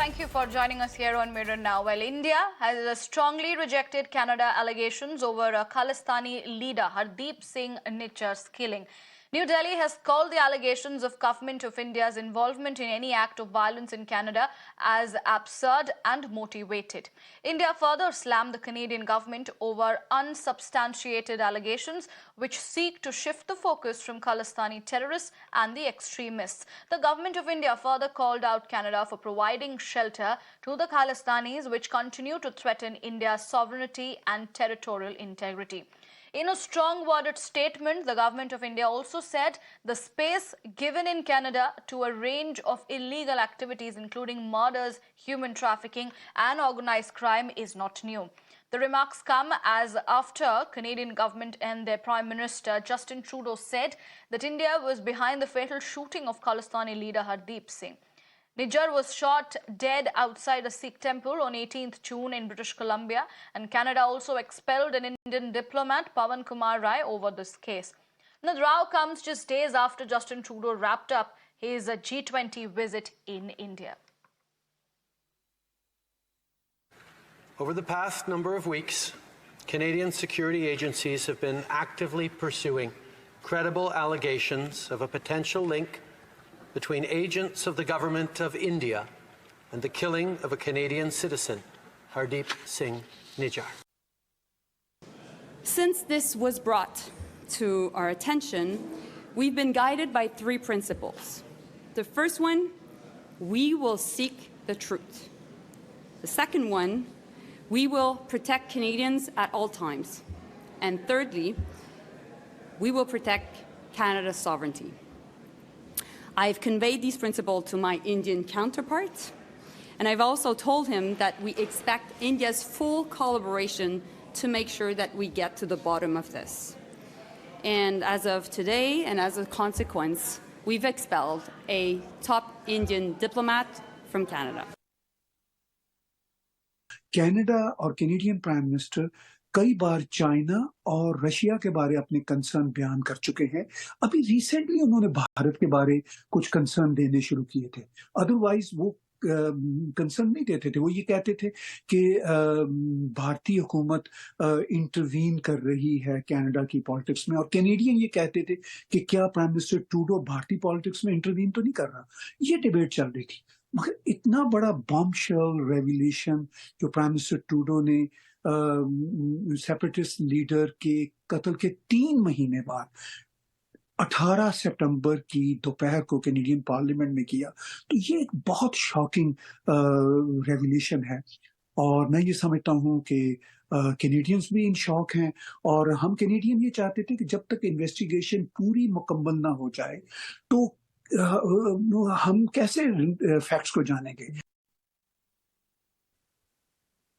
Thank you for joining us here on Mirror Now. Well, India has strongly rejected Canada allegations over Khalistani leader Hardeep Singh Nijjar's killing. New Delhi has called the allegations of government of India's involvement in any act of violence in Canada as absurd and motivated. India further slammed the Canadian government over unsubstantiated allegations which seek to shift the focus from Khalistani terrorists and the extremists. The government of India further called out Canada for providing shelter to the Khalistanis, which continue to threaten India's sovereignty and territorial integrity. In a strong-worded statement, the government of India also said the space given in Canada to a range of illegal activities, including murders, human trafficking, and organized crime, is not new. The remarks come as after Canadian government and their Prime Minister Justin Trudeau said that India was behind the fatal shooting of Khalistani leader Hardeep Singh. Nijjar was shot dead outside a Sikh temple on 18th June in British Columbia, and Canada also expelled an Indian diplomat, Kumar over this case. Now, the row comes just days after Justin Trudeau wrapped up his G20 visit in India. Over the past number of weeks, Canadian security agencies have been actively pursuing credible allegations of a potential link between agents of the government of India and the killing of a Canadian citizen, Hardeep Singh Nijjar. Since this was brought to our attention, we've been guided by three principles. The first one, we will seek the truth. The second one, we will protect Canadians at all times. And thirdly, we will protect Canada's sovereignty. I've conveyed these principles to my Indian counterpart, and I've also told him that we expect India's full collaboration to make sure that we get to the bottom of this. And as of today, and as a consequence, we've expelled a top Indian diplomat from Canada. Canada और Canadian prime minister कई बार China और Russia के बारे अपने concern बयान कर चुके हैं। अभी रिसेंटली उन्होंने भारत के बारे कुछ कंसर्न देने शुरू किए थे। अदरवाइज वो कंसर्न नहीं देते थे। वो ये कहते थे कि भारतीय हुकूमत इंटरवीन कर रही है कनाडा की पॉलिटिक्स में, और कैनेडियन ये कहते थे कि क्या प्राइम मिनिस्टर ट्रूडो भारतीय पॉलिटिक्स में इंटरवीन तो नहीं कर रहा। ये डिबेट चल रही थी, मगर इतना बड़ा बॉम्बशेल रेवलेशन जो प्राइम मिनिस्टर ट्रूडो ने सेपरेटिस्ट लीडर के कत्ल के 3 महीने बाद 18 सितंबर की दोपहर को कैनेडियन पार्लियामेंट में किया, तो ये एक बहुत शॉकिंग रेवलेशन है। और मैं ये समझता हूँ कि कैनेडियंस भी इन शॉक हैं, और हम कैनेडियन ये चाहते थे कि जब तक इन्वेस्टिगेशन पूरी मुकम्मल ना हो जाए तो हम कैसे फैक्ट्स को जानेंगे।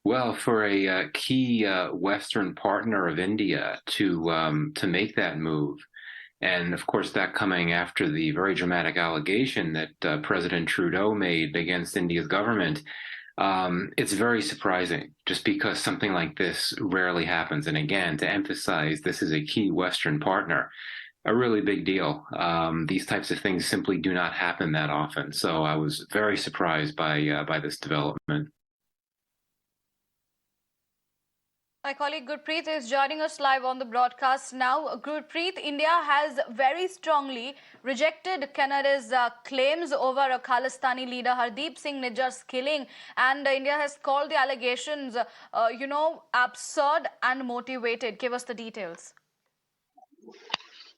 Well, for a key Western partner of India to make that move, and of course that coming after the very dramatic allegation that President Trudeau made against India's government, it's very surprising, just because something like this rarely happens. And again, to emphasize, this is a key Western partner, a really big deal. These types of things simply do not happen that often. So I was very surprised by this development. My colleague Gurpreet is joining us live on the broadcast now. Gurpreet, India has very strongly rejected Canada's claims over a Khalistani leader Hardeep Singh Nijjar's killing, and India has called the allegations, absurd and motivated. Give us the details.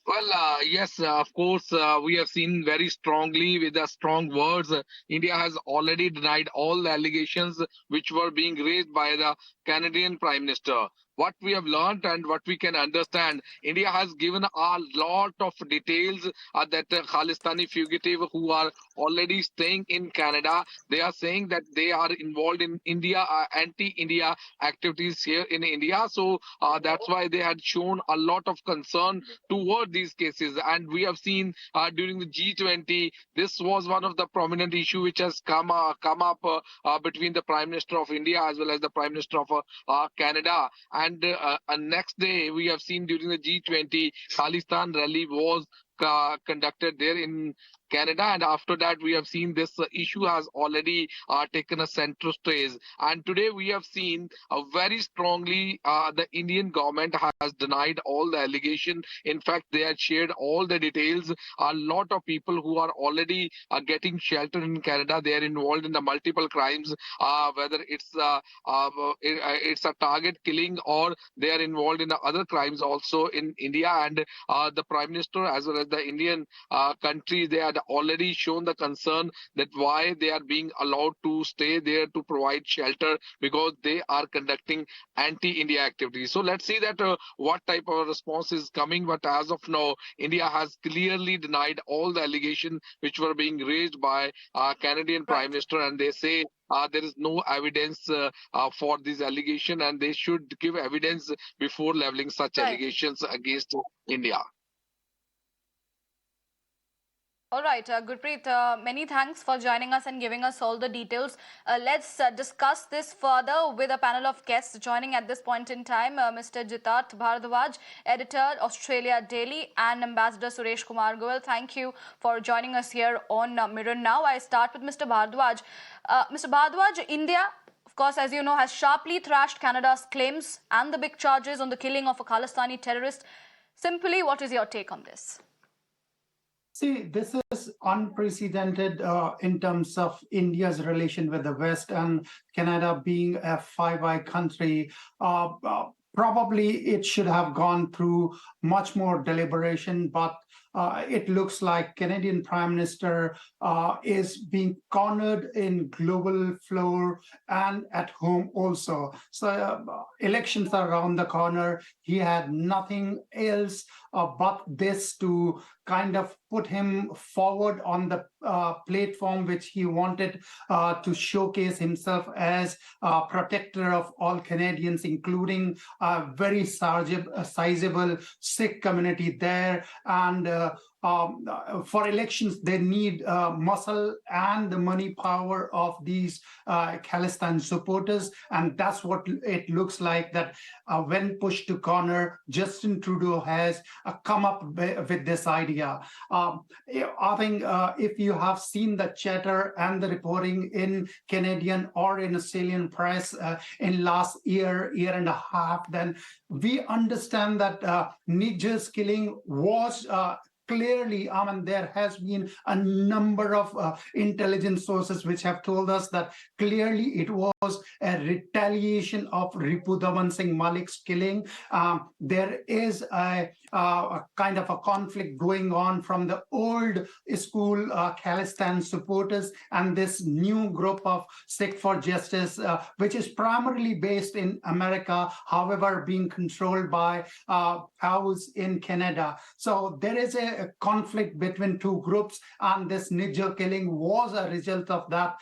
Well, yes, of course, we have seen very strongly with the strong words. India has already denied all the allegations which were being raised by the Canadian Prime Minister. What we have learned and what we can understand, India has given a lot of details that Khalistani fugitive who are already staying in Canada, they are saying that they are involved in India, anti-India activities here in India. So that's why they had shown a lot of concern toward these cases. And we have seen during the G20, this was one of the prominent issues which has come up between the Prime Minister of India as well as the Prime Minister of Canada. And next day, we have seen during the G20, Khalistan rally was conducted there in Canada, and after that we have seen this issue has already taken a center stage. And today we have seen very strongly the Indian government has denied all the allegation. In fact, they had shared all the details. A lot of people who are already getting shelter in Canada, they are involved in the multiple crimes, whether it's a target killing or they are involved in the other crimes also in India. And the Prime Minister as well as the Indian country, they had already shown the concern that why they are being allowed to stay there to provide shelter, because they are conducting anti-India activities. So let's see that what type of response is coming. But as of now, India has clearly denied all the allegations which were being raised by Canadian Prime Minister, and they say there is no evidence for this allegation, and they should give evidence before leveling such allegations against India. All right, Gurpreet, many thanks for joining us and giving us all the details. Let's discuss this further with a panel of guests joining at this point in time. Mr. Jitat Bhardwaj, editor, Australia Daily, and Ambassador Suresh Kumar Goel. Thank you for joining us here on Mirror Now. I start with Mr. Bhardwaj. Mr. Bhardwaj, India, of course, as you know, has sharply thrashed Canada's claims and the big charges on the killing of a Khalistani terrorist. Simply, what is your take on this? See, this is unprecedented in terms of India's relation with the West, and Canada being a Five Eyes country. Probably it should have gone through much more deliberation, but it looks like Canadian Prime Minister is being cornered in global floor and at home also. So elections are around the corner. He had nothing else but this to kind of put him forward on the platform which he wanted to showcase himself as a protector of all Canadians, including a very sizable Sikh community there. And for elections, they need muscle and the money power of these Khalistani supporters. And that's what it looks like, that when pushed to corner, Justin Trudeau has come up with this idea. I think if you have seen the chatter and the reporting in Canadian or in Australian press in last year and a half, then we understand that Nijjar's killing was clearly, there has been a number of intelligence sources which have told us that clearly it was a retaliation of Ripu Daman Singh Malik's killing. There is a kind of a conflict going on from the old school Khalistani supporters and this new group of Sikh for Justice, which is primarily based in America, however, being controlled by House in Canada. So there is a conflict between two groups, and this Nijjar killing was a result of that.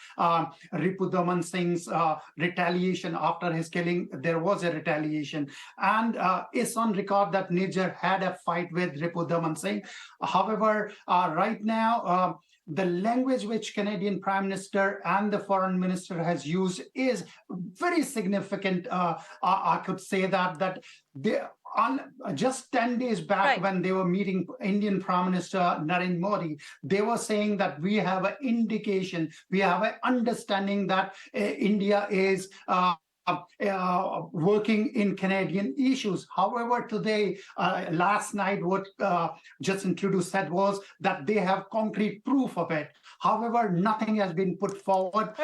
Ripu Daman Singh's retaliation after his killing, there was a retaliation. And it's on record that Nijjar had a fight with Ripu Daman Singh. However, right now, the language which Canadian Prime Minister and the Foreign Minister has used is very significant. I could say that they, just 10 days back, when they were meeting Indian Prime Minister Narendra Modi, they were saying that we have an indication, we have an understanding that India is working in Canadian issues. However, today, last night, what Justin Trudeau said was that they have concrete proof of it. However, nothing has been put forward.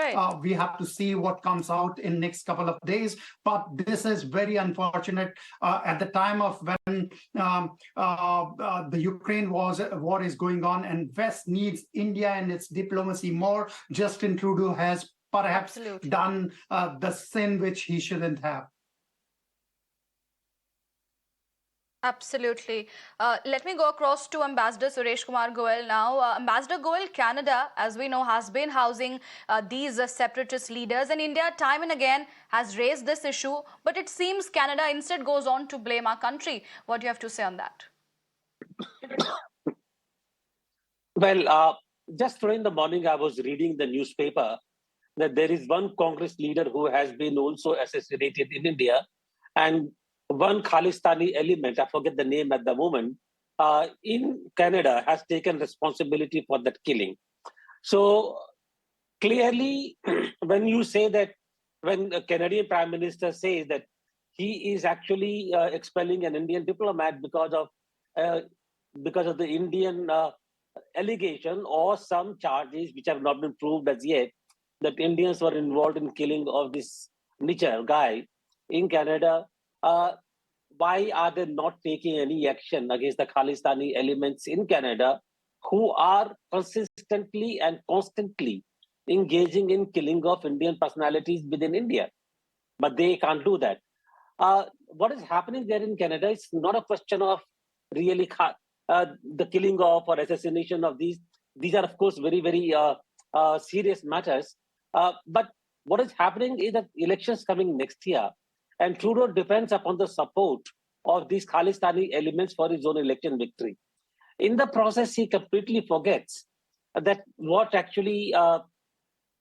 We have to see what comes out in next couple of days. But this is very unfortunate at the time of when the Ukraine war is going on and West needs India and its diplomacy more. Justin Trudeau has perhaps done the sin which he shouldn't have. Absolutely. Let me go across to Ambassador Suresh Kumar Goel now. Ambassador Goel, Canada, as we know, has been housing these separatist leaders, and India time and again has raised this issue, but it seems Canada instead goes on to blame our country. What do you have to say on that? Well, just today in the morning, I was reading the newspaper that there is one Congress leader who has been also assassinated in India, and one Khalistani element, I forget the name at the moment, in Canada has taken responsibility for that killing. So clearly, when you say that, when the Canadian Prime Minister says that he is actually expelling an Indian diplomat uh, because of the Indian allegation or some charges which have not been proved as yet, that Indians were involved in killing of this Nijjar guy in Canada. Why are they not taking any action against the Khalistani elements in Canada who are consistently and constantly engaging in killing of Indian personalities within India? But they can't do that. What is happening there in Canada is not a question of really the killing of or assassination of these. These are, of course, very, very serious matters. But what is happening is that elections coming next year, and Trudeau depends upon the support of these Khalistani elements for his own election victory. In the process, he completely forgets that what actually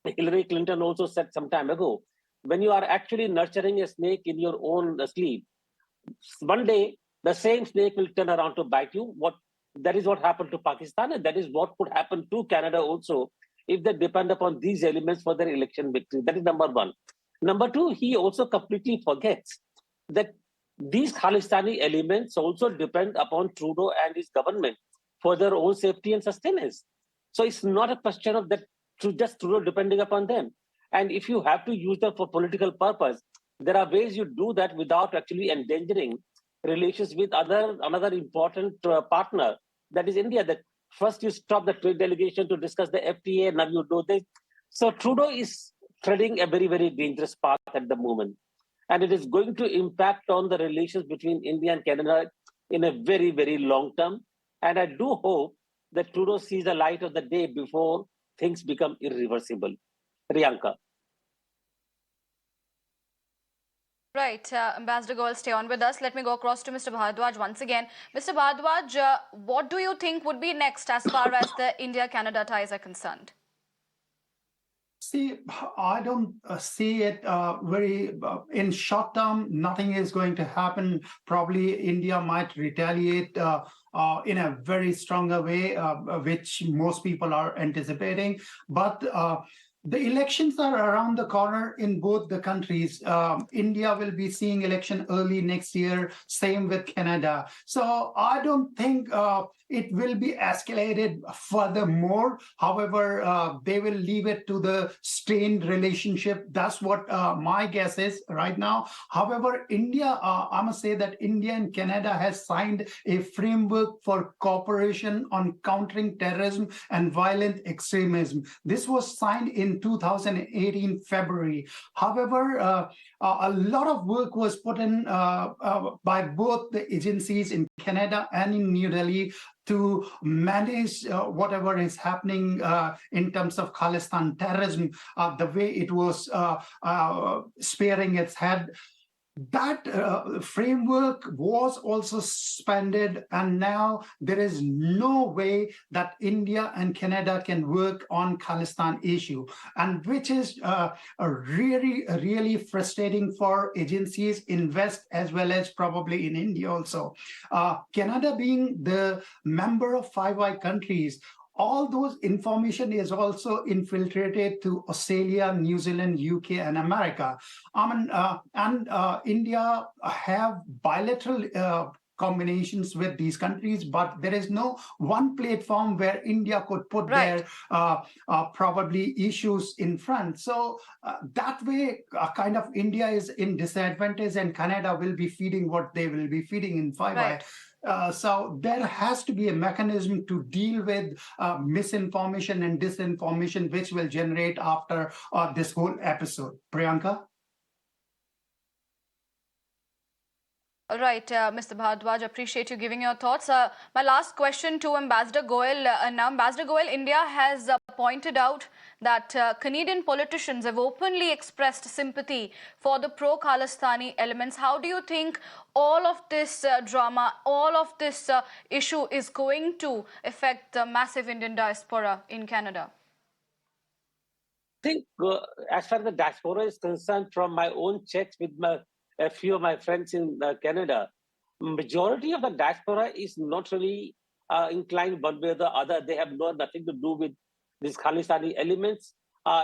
Hillary Clinton also said some time ago. When you are actually nurturing a snake in your own sleep, one day the same snake will turn around to bite you. That is what happened to Pakistan, and that is what could happen to Canada also if they depend upon these elements for their election victory. That is number one. Number two, he also completely forgets that these Khalistani elements also depend upon Trudeau and his government for their own safety and sustenance. So it's not a question of that just Trudeau depending upon them. And if you have to use them for political purpose, there are ways you do that without actually endangering relations with another important partner, that is India. That first you stop the trade delegation to discuss the FTA, now you do this. So Trudeau is treading a very, very dangerous path at the moment. And it is going to impact on the relations between India and Canada in a very, very long term. And I do hope that Trudeau sees the light of the day before things become irreversible. Priyanka. Right, Ambassador Goel, stay on with us. Let me go across to Mr. Bhardwaj once again. Mr. Bhardwaj, what do you think would be next as far as the India-Canada ties are concerned? See, I don't see it very in short term. Nothing is going to happen. Probably India might retaliate in a very stronger way, which most people are anticipating. But the elections are around the corner in both the countries. India will be seeing election early next year, same with Canada. So I don't think it will be escalated furthermore. However, they will leave it to the strained relationship. That's what my guess is right now. However, India, I must say that India and Canada has signed a framework for cooperation on countering terrorism and violent extremism. This was signed in 2018 February. However, a lot of work was put in by both the agencies in Canada and in New Delhi to manage whatever is happening in terms of Khalistan terrorism, the way it was spearing its head. That framework was also suspended, and now there is no way that India and Canada can work on Khalistan issue, and which is really frustrating for agencies in West as well as probably in India also. Canada being the member of Five Eyes countries, all those information is also infiltrated to Australia, New Zealand, UK, and America. India have bilateral combinations with these countries, but there is no one platform where India could put their probably issues in front. So that way, kind of India is in disadvantage, and Canada will be feeding what they will be feeding in Five Eyes. So there has to be a mechanism to deal with misinformation and disinformation, which will generate after this whole episode. Priyanka? All right, Mr. Bhardwaj, appreciate you giving your thoughts. My last question to Ambassador Goel. Now, Ambassador Goel, India has pointed out that Canadian politicians have openly expressed sympathy for the pro-Khalistani elements. How do you think all of this drama, all of this issue is going to affect the massive Indian diaspora in Canada? I think as far as the diaspora is concerned, from my own checks with a few of my friends in Canada, majority of the diaspora is not really inclined one way or the other. They have nothing to do with these Khalistani elements,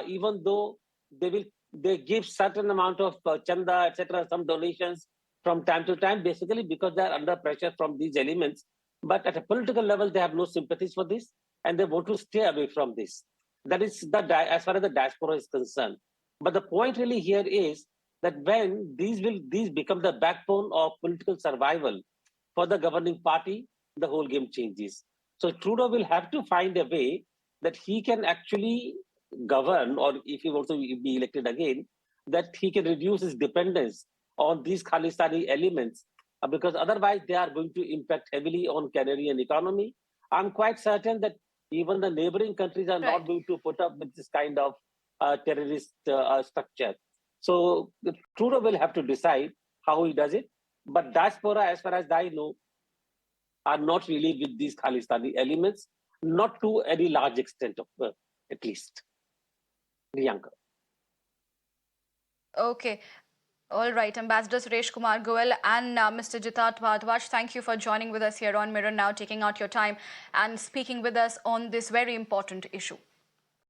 even though they give certain amount of chanda, etc., some donations from time to time, basically because they are under pressure from these elements. But at a political level, they have no sympathies for this, and they want to stay away from this. That is as far as the diaspora is concerned. But the point really here is that when these become the backbone of political survival for the governing party, the whole game changes. So Trudeau will have to find a way that he can actually govern, or if he wants to be elected again, that he can reduce his dependence on these Khalistani elements, because otherwise they are going to impact heavily on Canadian economy. I'm quite certain that even the neighboring countries are not going to put up with this kind of terrorist structure. So Trudeau will have to decide how he does it. But diaspora, as far as I know, are not really with these Khalistani elements, not to any large extent, at least. Priyanka. Okay. All right, Ambassador Suresh Kumar Goel and Mr. Jitat Bhardwaj, thank you for joining with us here on Mirror Now, taking out your time and speaking with us on this very important issue.